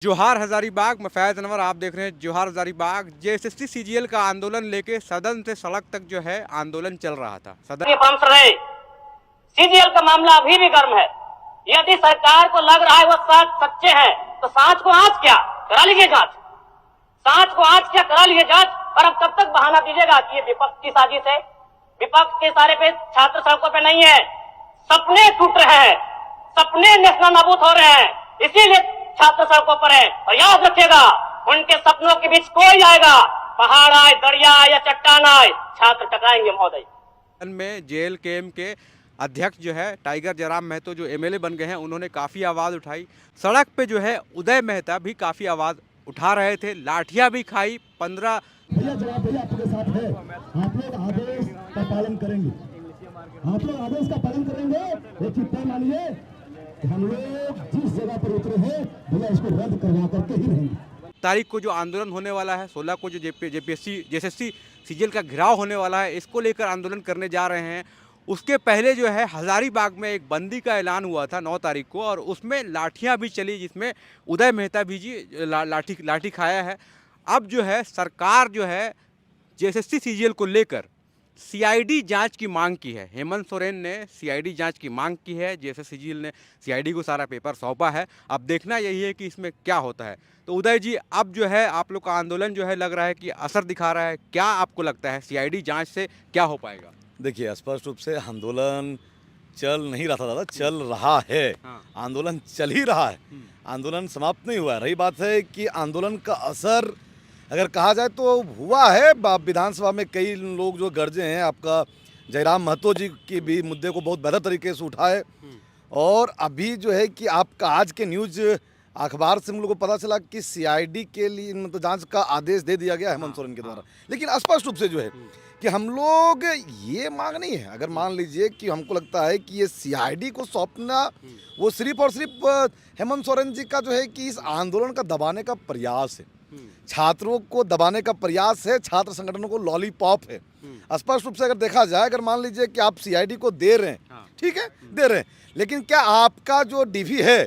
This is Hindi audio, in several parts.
जोहार हजारीबाग में फैज अनवर आप देख रहे हैं जोहार हजारीबाग। जेएसएससी सीजीएल का आंदोलन लेके सदन से सड़क तक जो है आंदोलन चल रहा था। सीजीएल का मामला अभी भी गर्म है। यदि सरकार को लग रहा है वो सच्चे हैं तो सांच को आज क्या करा लीजिए जांच, सांच को आज क्या करा लीजिए जांच। और अब कब तक बहाना दीजिएगा कि ये विपक्ष की साजिश है। विपक्ष के सारे पे छात्र सड़कों पे नहीं है, सपने टूट रहे हैं, सपने नेस्ता नाबूद हो रहे हैं, इसीलिए छात्र सड़कों पर है। और याद रखिएगा उनके सपनों के बीच कोई आएगा, पहाड़ आए, दरिया आए या चट्टान आए, छात्र टकराएंगे महोदय। में जेएलकेएम के अध्यक्ष जो है टाइगर जयराम महतो जो एमएलए बन गए हैं, उन्होंने काफ़ी आवाज़ उठाई। सड़क पे जो है उदय मेहता भी काफ़ी आवाज़ उठा रहे थे, लाठियां भी खाई। 15 भैया जवाब भैया आपके साथ है। आप लोग आदेश का पालन करेंगे, आप लोग आदेश का पालन करेंगे। एक चीज तय मानिए कि हम लोग जिस जगह पर उतरे हैं भैया इसको रद्द करवा करके ही रहेंगे। तारीख को जो आंदोलन होने वाला है, 16 को जो जेएसएससी सीजीएल का घेराव होने वाला है, इसको लेकर आंदोलन करने जा रहे हैं। उसके पहले जो है हजारीबाग में एक बंदी का ऐलान हुआ था 9 तारीख को, और उसमें लाठियां भी चली, जिसमें उदय मेहता भी जी लाठी खाया है। अब जो है सरकार जो है जेएसएससी सीजीएल को लेकर सीआईडी जांच की मांग की है। हेमंत सोरेन ने सीआईडी जांच की मांग की है, जेएसएससी सीजीएल ने सीआईडी को सारा पेपर सौंपा है। अब देखना यही है कि इसमें क्या होता है। तो उदय जी, अब जो है आप लोग का आंदोलन जो है लग रहा है कि असर दिखा रहा है। क्या आपको लगता है सीआईडी जांच से क्या हो पाएगा? देखिए, स्पष्ट रूप से आंदोलन चल नहीं रहा था दादा, चल रहा है। आंदोलन चल ही रहा है, आंदोलन समाप्त नहीं हुआ है। रही बात है कि आंदोलन का असर अगर कहा जाए तो हुआ है। विधानसभा में कई लोग जो गरजे हैं, आपका जयराम महतो जी की भी मुद्दे को बहुत बेहतर तरीके से उठाए। और अभी जो है कि आपका आज के न्यूज़ अखबार से हम लोग को पता चला कि सीआईडी के लिए मतलब जांच का आदेश दे दिया गया हेमंत सोरेन के द्वारा। लेकिन स्पष्ट रूप से जो है कि हम लोग ये मांग नहीं है। अगर मान लीजिए कि हमको लगता है कि ये सीआईडी को सौंपना वो सिर्फ और सिर्फ हेमंत सोरेन जी का जो है कि इस आंदोलन का दबाने का प्रयास है, छात्रों को दबाने का प्रयास है, छात्र संगठनों को लॉलीपॉप है। स्पष्ट रूप से अगर देखा जाए, अगर मान लीजिए कि आप सीआईडी को दे रहे हैं, ठीक है दे रहे हैं, लेकिन क्या आपका जो डीवी है,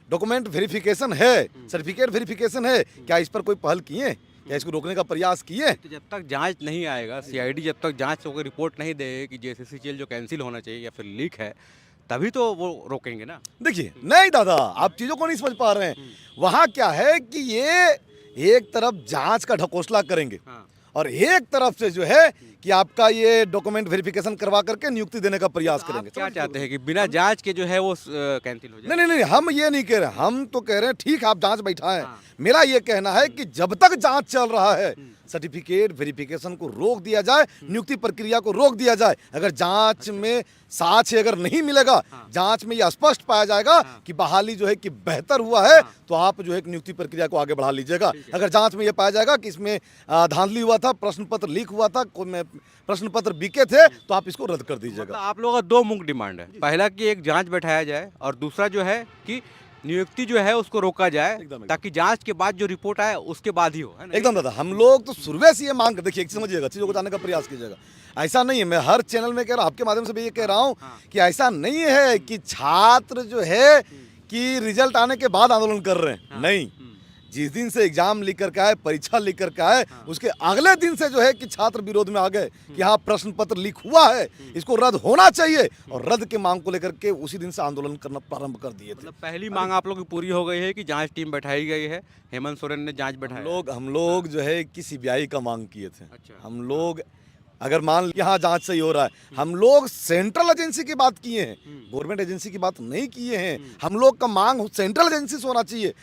डॉक्यूमेंट वेरिफिकेशन है, सर्टिफिकेट वेरिफिकेशन है, क्या इस पर कोई पहल किए? क्या इसको रोकने का प्रयास किए? तो जब तक जांच नहीं आएगा, सीआईडी जब तक जांच होकर रिपोर्ट नहीं दे कि जेएसएससी सीजीएल जो कैंसिल होना चाहिए या फिर लीक है, तभी तो वो रोकेंगे ना। देखिए, नहीं दादा, आप चीज़ों को नहीं समझ पा रहे हैं। वहाँ क्या है कि ये एक तरफ जांच का ढकोसला करेंगे और एक तरफ से जो है कि आपका ये डॉक्यूमेंट वेरिफिकेशन करवा करके नियुक्ति देने का प्रयास करेंगे। क्या चाहते हैं कि बिना जांच के जो है वो कैंसिल हो जाए? नहीं, हम ये नहीं कह रहे। हम तो कह रहे हैं ठीक, आप जांच बैठाएं। मेरा ये कहना है कि जब तक जांच चल रहा है, सर्टिफिकेट वेरिफिकेशन को रोक दिया जाए, नियुक्ति प्रक्रिया को रोक दिया जाए। अगर जांच में साक्ष्य अगर नहीं मिलेगा, जांच में यह स्पष्ट पाया जाएगा कि बहाली जो है कि बेहतर हुआ है, तो आप जो है नियुक्ति प्रक्रिया को आगे बढ़ा लीजिएगा। अगर जांच में यह पाया जाएगा कि इसमें धांधली हुआ था, प्रश्न पत्र लीक हुआ था, प्रश्न पत्र बीके थे, तो आप इसको रद्द कर दीजिएगा। मतलब आप लोगों का दो मुख्य डिमांड है। पहला कि एक जांच बैठाया जाए, और दूसरा जो है कि नियुक्ति जो है उसको रोका जाए, ताकि जांच के बाद जो रिपोर्ट आए उसके बाद ही हो, है ना? एकदम दादा, हम लोग तो शुरू से ये मांग कर, देखिए समझिएगा, चीज़ों को जानने का प्रयास कीजिएगा। ऐसा नहीं है, मैं हर चैनल में कह रहा हूँ, आपके माध्यम से भी ये कह रहा हूँ कि ऐसा नहीं है कि छात्र जो है कि रिजल्ट आने के बाद आंदोलन कर रहे हैं। नहीं, जिस दिन से एग्जाम लिख कर आए, परीक्षा लिख कर आए, उसके अगले दिन से जो है कि छात्र विरोध में आ गए कि हाँ प्रश्न पत्र लीक हुआ है, इसको रद्द होना चाहिए, और रद्द के मांग को लेकर के उसी दिन से आंदोलन करना प्रारंभ कर दिए थे। मतलब पहली मांग आप लोगों की पूरी हो गई है कि जांच टीम बैठाई गई है, हेमंत सोरेन ने जांच बैठाई। हम लोग जो है कि सीबीआई का मांग किए थे। अच्छा। हम लोग अगर मान लिया यहाँ जांच सही हो रहा है, हम लोग सेंट्रल एजेंसी की बात किए हैं, गवर्नमेंट एजेंसी की बात नहीं किए हैं। हम लोग का मांग सेंट्रल एजेंसी से होना चाहिए।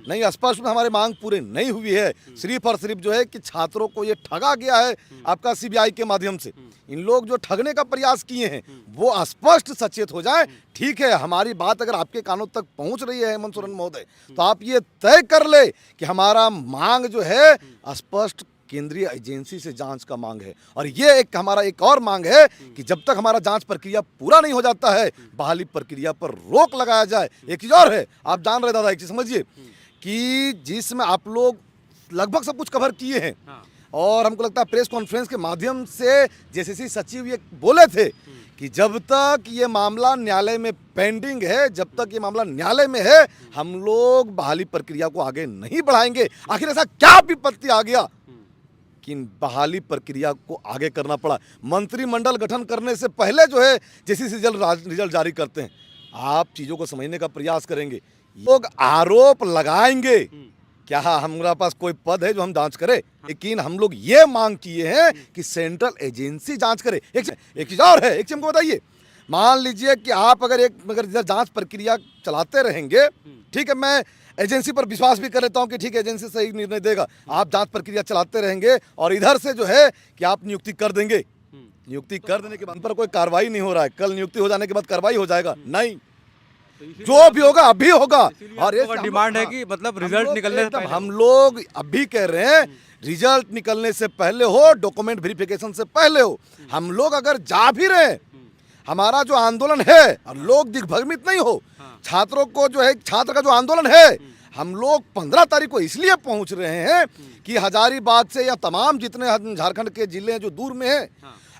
नहीं, स्पष्ट में हमारी मांग पूरी नहीं हुई है। सिर्फ और सिर्फ जो है कि छात्रों को ये ठगा गया है आपका सीबीआई के माध्यम से। इन लोग जो ठगने का प्रयास किए हैं वो स्पष्ट सचेत हो जाए। ठीक है, हमारी बात अगर आपके कानों तक पहुंच रही है हेमंत सोरेन महोदय, तो आप ये तय कर ले कि हमारा मांग जो है स्पष्ट केंद्रीय एजेंसी से जांच का मांग है। और ये एक हमारा एक और मांग है कि जब तक हमारा जांच प्रक्रिया पूरा नहीं हो जाता है, बहाली प्रक्रिया पर रोक लगाया जाए। एक चीज़ और है, आप जान रहे दादा, एक चीज़ समझिए कि जिसमें आप लोग लगभग सब कुछ कवर किए हैं, और हमको लगता है प्रेस कॉन्फ्रेंस के माध्यम से जेसीसी सचिव ये बोले थे कि जब तक ये मामला न्यायालय में पेंडिंग है, जब तक ये मामला न्यायालय में है, हम लोग बहाली प्रक्रिया को आगे नहीं बढ़ाएंगे। आखिर ऐसा क्या विपत्ति आ गया कि बहाली प्रक्रिया को आगे करना पड़ा? मंत्रिमंडल गठन करने से पहले जो है जेसीसी रिजल्ट जारी करते हैं। आप चीज़ों को समझने का प्रयास करेंगे। लोग आरोप लगाएंगे, क्या हमारे पास कोई पद है जो हम जांच करें? लेकिन हम लोग ये मांग किए हैं कि सेंट्रल एजेंसी जांच करे। एक चीज़ और है, एक चीज़ हमको बताइए, मान लीजिए कि आप अगर जांच प्रक्रिया चलाते रहेंगे, ठीक है, मैं एजेंसी पर विश्वास भी कर लेता हूं कि ठीक है एजेंसी सही निर्णय देगा, आप जांच प्रक्रिया चलाते रहेंगे और इधर से जो है कि आप नियुक्ति कर देंगे, नियुक्ति कर देने के बाद पर कोई कार्रवाई नहीं हो रहा है, कल नियुक्ति हो जाने के बाद कार्रवाई हो जाएगा? नहीं, जो भी होगा अभी होगा। और ये डिमांड है कि मतलब रिजल्ट निकलने से पहले हम लोग अभी कह रहे हैं रिजल्ट निकलने से पहले हो, डॉक्यूमेंट वेरिफिकेशन से पहले हो। हम लोग अगर जा भी रहे, हमारा जो आंदोलन है और लोग दिग्भ्रमित नहीं हो, छात्रों को जो है छात्र का जो आंदोलन है, हम लोग 15 तारीख को इसलिए पहुंच रहे हैं कि हजारीबाग से या तमाम जितने झारखंड के जिले हैं जो दूर में हैं,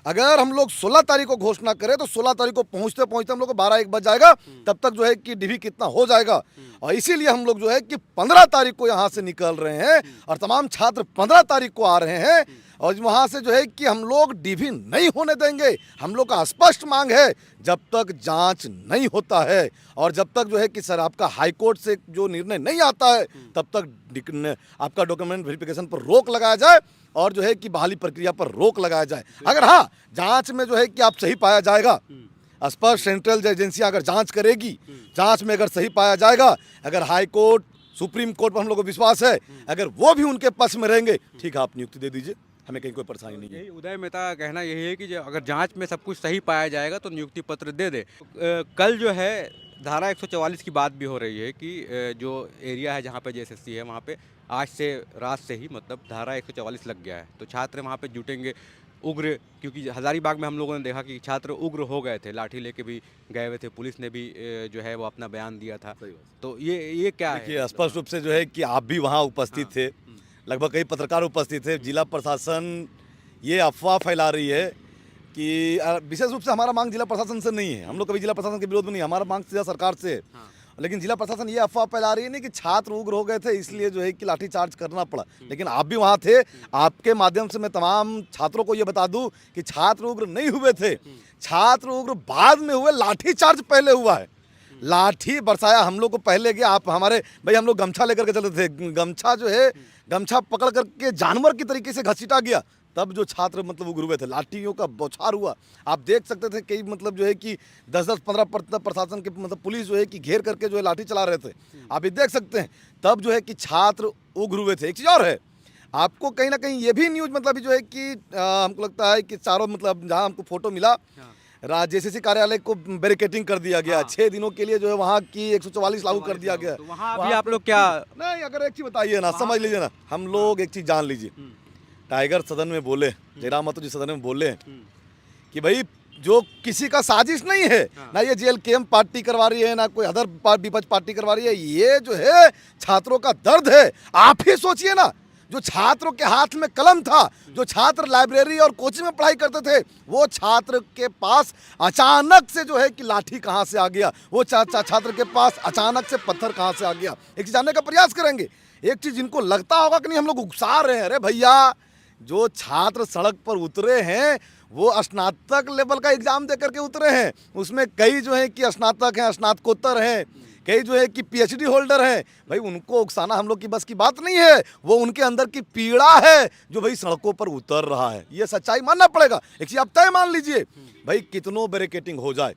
अगर हम लोग 16 तारीख को घोषणा करें तो 16 तारीख को पहुंचते पहुंचते हम लोग को 12-1 बज जाएगा, तब तक जो है कि डीवी कितना हो जाएगा। और इसीलिए हम लोग जो है कि 15 तारीख को यहाँ से निकल रहे हैं और तमाम छात्र 15 तारीख को आ रहे हैं और वहाँ से जो है कि हम लोग डीवी नहीं होने देंगे। हम लोग का स्पष्ट मांग है, जब तक जांच नहीं होता है और जब तक जो है कि सर आपका हाईकोर्ट से जो निर्णय नहीं आता है, तब तक आपका डॉक्यूमेंट वेरिफिकेशन पर रोक लगाया जाए और जो है कि बहाली प्रक्रिया पर रोक लगाया जाए। अगर हाँ जांच में जो है कि आप सही पाया जाएगा, स्पष्ट सेंट्रल एजेंसी अगर जांच करेगी, जांच में अगर सही पाया जाएगा, अगर हाई कोर्ट सुप्रीम कोर्ट पर हम लोग को विश्वास है, अगर वो भी उनके पक्ष में रहेंगे, ठीक है आप नियुक्ति दे दीजिए, हमें कहीं कोई परेशानी नहीं है। उदय मेहता का कहना यही है कि अगर जांच में सब कुछ सही पाया जाएगा तो नियुक्ति पत्र दे दे। कल जो है धारा 144 की बात भी हो रही है कि जो एरिया है जहाँ पे जेएसएससी है वहाँ पे आज से रात से ही मतलब धारा 144 लग गया है, तो छात्र वहाँ पे जुटेंगे उग्र, क्योंकि हजारीबाग में हम लोगों ने देखा कि छात्र उग्र हो गए थे, लाठी लेके भी गए हुए थे, पुलिस ने भी जो है वो अपना बयान दिया था। तो ये क्या है? स्पष्ट रूप से जो है कि आप भी वहाँ उपस्थित थे, लगभग कई पत्रकार उपस्थित थे। जिला प्रशासन ये अफवाह फैला रही है कि विशेष रूप से हमारा मांग जिला प्रशासन से नहीं है, हम लोग कभी जिला प्रशासन के विरोध में नहीं, हमारा मांग सीधा सरकार से है। लेकिन जिला प्रशासन ये अफवाह फैला रही है नहीं कि छात्र उग्र हो गए थे इसलिए जो है कि लाठीचार्ज करना पड़ा, लेकिन आप भी वहाँ थे। आपके माध्यम से मैं तमाम छात्रों को ये बता दूं कि छात्र उग्र नहीं हुए थे, छात्र उग्र बाद में हुए, लाठीचार्ज पहले हुआ है। लाठी बरसाया हम लोग को पहले गया, आप हमारे भाई हम लोग गमछा लेकर के चलते थे, गमछा जो है गमछा पकड़ करके जानवर की तरीके से घसीटा गया, तब जो छात्र मतलब उग्र हुए थे, लाठियों का बौछार हुआ। आप देख सकते थे कई मतलब जो है कि 10-15 प्रशासन के मतलब पुलिस जो है कि घेर करके जो है लाठी चला रहे थे, आप ये देख सकते हैं। तब जो है कि छात्र उग्र हुए थे। एक चीज़ और है, आपको कहीं ना कहीं ये भी न्यूज़ मतलब जो है कि हमको लगता है कि चारों मतलब जहाँ हमको फोटो मिला, जेसीसी कार्यालय को बैरिकेटिंग कर दिया गया, 6 दिनों के लिए जो है वहाँ की 144 लागू कर दिया गया। तो वहाँ अभी आप लोग क्या नहीं, अगर एक चीज़ बताइए ना, समझ लीजिए ना, हम लोग एक चीज़ जान लीजिए, टाइगर सदन में बोले, जयराम महतो जी सदन में बोले कि भाई जो किसी का साजिश नहीं है, ना ये जेएलकेएम पार्टी करवा रही है, ना कोई अदर विपक्ष पार्टी करवा रही है, ये जो है छात्रों का दर्द है। आप ही सोचिए ना, जो छात्रों के हाथ में कलम था, जो छात्र लाइब्रेरी और कोचिंग में पढ़ाई करते थे, वो छात्र के पास अचानक से जो है कि लाठी कहाँ से आ गया, वो छात्र के पास अचानक से पत्थर कहाँ से आ गया। एक चीज़ जानने का प्रयास करेंगे, एक चीज़ जिनको लगता होगा कि नहीं हम लोग उकसा रहे हैं, अरे भैया जो छात्र सड़क पर उतरे हैं वो स्नातक लेवल का एग्जाम दे करके उतरे हैं, उसमें कई जो है कि स्नातक हैं, स्नातकोत्तर हैं, कई जो है कि पीएचडी होल्डर हैं। भाई उनको उकसाना हम लोग की बस की बात नहीं है, वो उनके अंदर की पीड़ा है जो भाई सड़कों पर उतर रहा है, ये सच्चाई मानना पड़ेगा। एक चीज़ आप तय मान लीजिए, भाई कितनों बैरिकेटिंग हो जाए,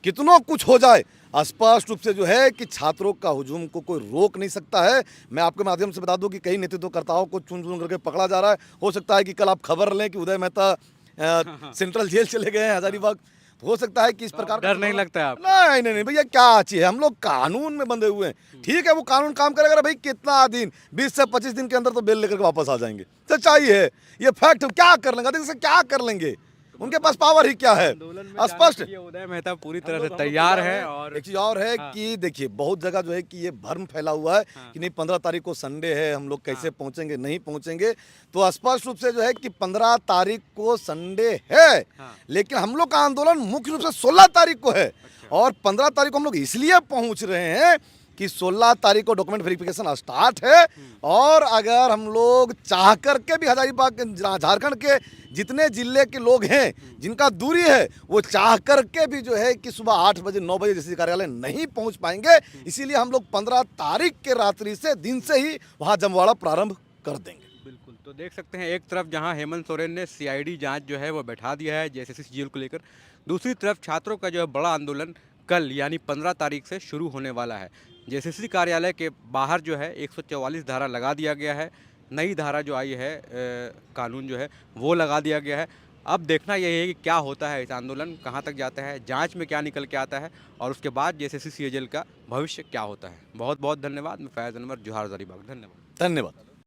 कितनों कुछ हो जाए, स्पष्ट रूप से जो है कि छात्रों का हुजूम को कोई रोक नहीं सकता है। मैं आपके माध्यम से बता दूं कि कई नेतृत्वकर्ताओं को चुन चुन करके पकड़ा जा रहा है। हो सकता है कि कल आप खबर लें कि उदय मेहता सेंट्रल जेल चले गए हैं हजारीबाग, हो सकता है कि इस प्रकार डर नहीं लगता है आप? नहीं भैया, क्या चाहिए, हम लोग कानून में बंधे हुए हैं। ठीक है वो कानून काम करेगा, भाई कितना दिन 20 से 25 दिन के अंदर तो बेल लेकर के वापस आ जाएंगे, सच्चाई है, ये फैक्ट। क्या कर लेंगे, देखिए क्या कर लेंगे, उनके पास पावर ही क्या है? स्पष्ट। उदय मेहता पूरी तरह से तैयार है। और एक चीज और है कि देखिए बहुत जगह जो है कि ये भ्रम फैला हुआ है कि नहीं 15 तारीख को संडे है, हम लोग कैसे पहुंचेंगे, नहीं पहुंचेंगे। तो स्पष्ट रूप से जो है कि 15 तारीख को संडे है, लेकिन हम लोग का आंदोलन मुख्य रूप से 16 तारीख को है। और 15 तारीख को हम लोग इसलिए पहुंच रहे हैं कि 16 तारीख को डॉक्यूमेंट वेरिफिकेशन स्टार्ट है। और अगर हम लोग चाह करके भी हजारीबाग झारखंड के जितने जिले के लोग हैं जिनका दूरी है, वो चाह करके भी जो है कि सुबह 8 बजे 9 बजे जैसे कार्यालय नहीं पहुंच पाएंगे। इसीलिए हम लोग 15 तारीख के रात्रि से दिन से ही वहां जमवाड़ा प्रारंभ कर देंगे। बिल्कुल, तो देख सकते हैं एक तरफ जहां हेमंत सोरेन ने सीआईडी जांच जो है वो बैठा दिया है जेएसएससी सीजीएल को लेकर, दूसरी तरफ छात्रों का जो है बड़ा आंदोलन कल यानी 15 तारीख से शुरू होने वाला है। जेएसएससी कार्यालय के बाहर जो है 144 धारा लगा दिया गया है, नई धारा जो आई है कानून जो है वो लगा दिया गया है। अब देखना यही है कि क्या होता है, इस आंदोलन कहाँ तक जाता है, जांच में क्या निकल के आता है और उसके बाद जेएसएससी सीजीएल का भविष्य क्या होता है। बहुत बहुत धन्यवाद। मैं फैज़ अनवर, जोहार हजारीबाग। धन्यवाद। धन्यवाद।